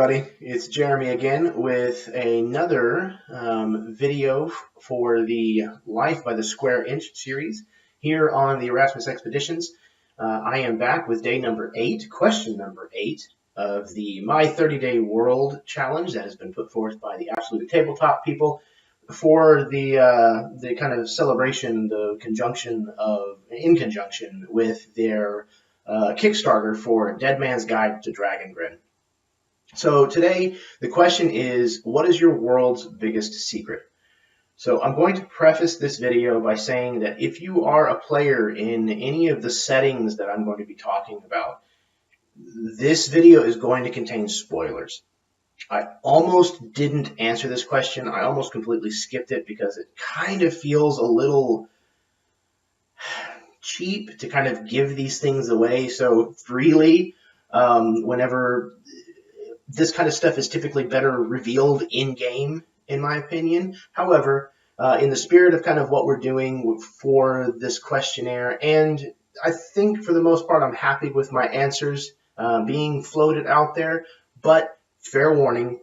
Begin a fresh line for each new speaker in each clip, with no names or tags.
everybody, it's Jeremy again with another video for the Life by the Square Inch series here on the Erasmus Expeditions. I am back with day number 8, question number 8 of the My 30-Day World Challenge that has been put forth by the Absolute Tabletop people for the kind of celebration, in conjunction with their Kickstarter for Dead Man's Guide to Dragongrin. So today, the question is, what is your world's biggest secret? So I'm going to preface this video by saying that if you are a player in any of the settings that I'm going to be talking about, this video is going to contain spoilers. I almost didn't answer this question. I almost completely skipped it because it kind of feels a little cheap to kind of give these things away so freely whenever this kind of stuff is typically better revealed in-game, in my opinion. However, in the spirit of kind of what we're doing for this questionnaire, and I think for the most part I'm happy with my answers being floated out there, but fair warning,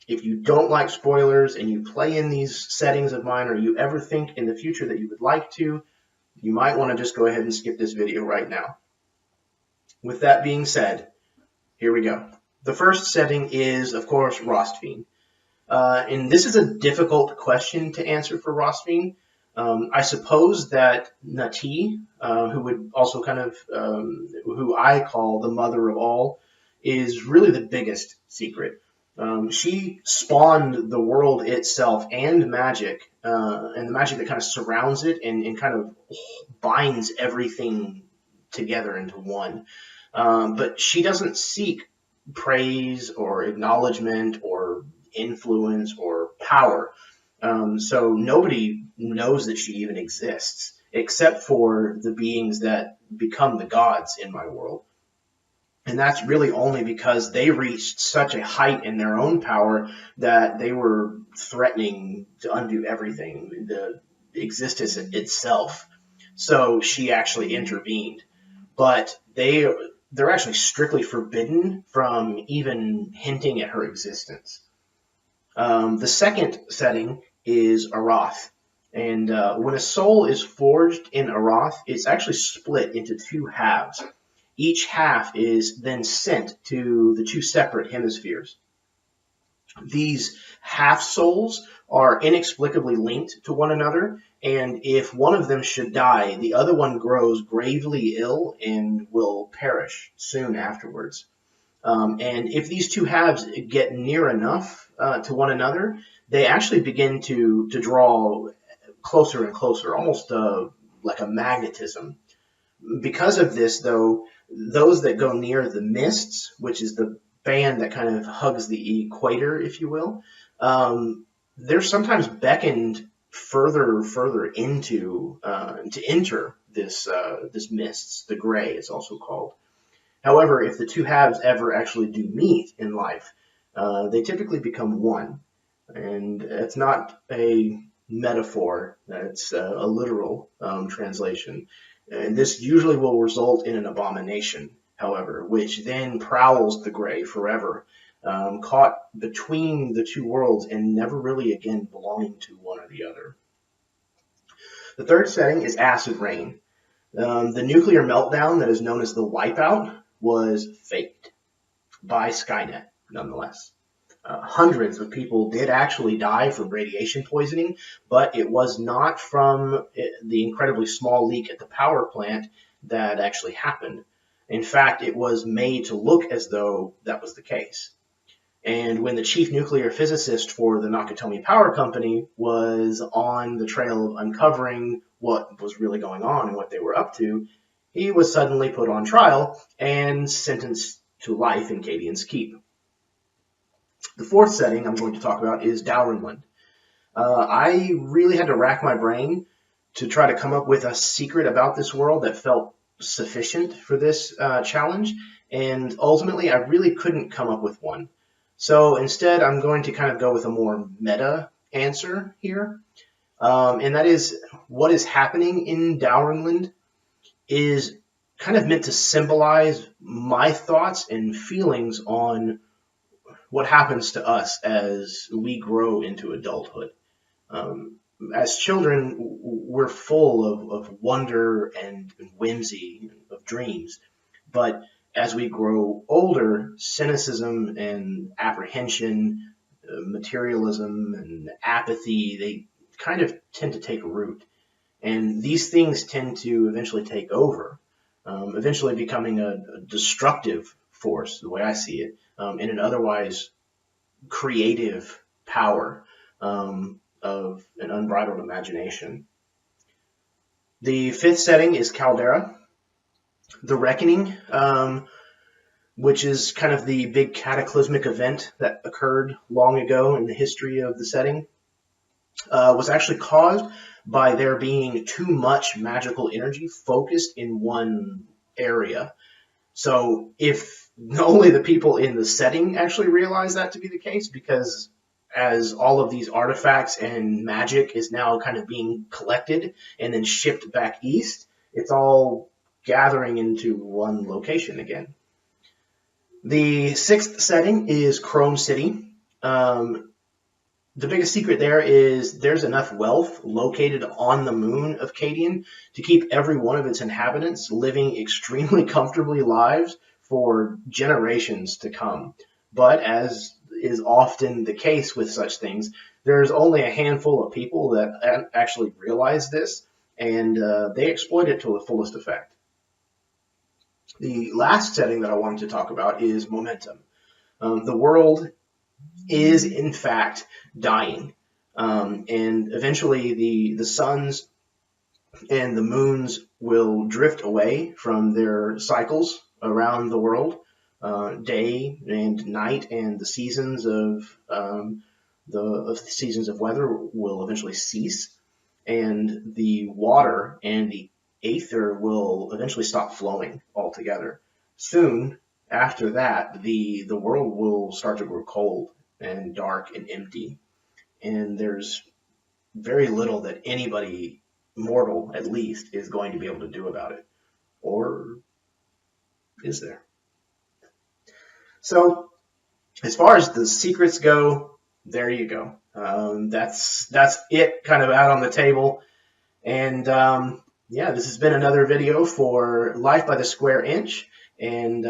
if you don't like spoilers and you play in these settings of mine, or you ever think in the future that you would like to, you might want to just go ahead and skip this video right now. With that being said, here we go. The first setting is, of course, Rothstein. And this is a difficult question to answer for Rothstein. I suppose that Nati, who would also kind of, who I call the mother of all, is really the biggest secret. She spawned the world itself and magic the magic that kind of surrounds it and kind of binds everything together into one. But she doesn't seek praise or acknowledgement or influence or power. So nobody knows that she even exists except for the beings that become the gods in my world. And that's really only because they reached such a height in their own power that they were threatening to undo everything, the existence itself. So she actually intervened. But they're actually strictly forbidden from even hinting at her existence. The second setting is Arath. And when a soul is forged in Arath, it's actually split into two halves. Each half is then sent to the two separate hemispheres. These half souls are inexplicably linked to one another, and if one of them should die, the other one grows gravely ill and will perish soon afterwards. And if these two halves get near enough to one another, they actually begin to draw closer and closer, almost like a magnetism. Because of this, though, those that go near the mists, which is the band that kind of hugs the equator, if you will, they're sometimes beckoned further into to enter this mists. The gray is also called. However, if the two halves ever actually do meet in life, they typically become one, and it's not a metaphor. That's a literal translation. And this usually will result in an abomination, however, which then prowls the gray forever, caught between the two worlds and never really again belonging to one or the other. The third setting is acid rain. The nuclear meltdown that is known as the wipeout was faked by Skynet, nonetheless. Hundreds of people did actually die from radiation poisoning, but it was not from the incredibly small leak at the power plant that actually happened. In fact, it was made to look as though that was the case. And when the chief nuclear physicist for the Nakatomi Power Company was on the trail of uncovering what was really going on and what they were up to, he was suddenly put on trial and sentenced to life in Cadian's Keep. The fourth setting I'm going to talk about is Dowrinland. I really had to rack my brain to try to come up with a secret about this world that felt sufficient for this challenge, and ultimately I really couldn't come up with one. So instead I'm going to kind of go with a more meta answer here, and that is what is happening in Dowrinland is kind of meant to symbolize my thoughts and feelings on what happens to us as we grow into adulthood. As children, we're full of wonder and whimsy, of dreams. But as we grow older, cynicism and apprehension, materialism and apathy, they kind of tend to take root. And these things tend to eventually take over, eventually becoming a destructive force, the way I see it, in an otherwise creative power of an unbridled imagination. The fifth setting is Caldera, the Reckoning, which is kind of the big cataclysmic event that occurred long ago in the history of the setting, was actually caused by there being too much magical energy focused in one area. So if only the people in the setting actually realize that to be the case, because as all of these artifacts and magic is now kind of being collected and then shipped back east, it's all gathering into one location again. The sixth setting is Crone City. The biggest secret there is there's enough wealth located on the moon of Cadian to keep every one of its inhabitants living extremely comfortably lives for generations to come. But as is often the case with such things, there's only a handful of people that actually realize this, and they exploit it to the fullest effect. The last setting that I wanted to talk about is Momentum. The world is in fact dying, and eventually the suns and the moons will drift away from their cycles around the world. Day and night and the seasons of seasons of weather will eventually cease, and the water and the aether will eventually stop flowing altogether. Soon after that, the world will start to grow cold and dark and empty, and there's very little that anybody, mortal at least, is going to be able to do about it. Or is there? So, as far as the secrets go, there you go. That's it, kind of out on the table. And yeah, this has been another video for Life by the Square Inch. And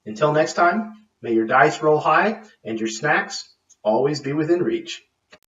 until next time, may your dice roll high and your snacks always be within reach.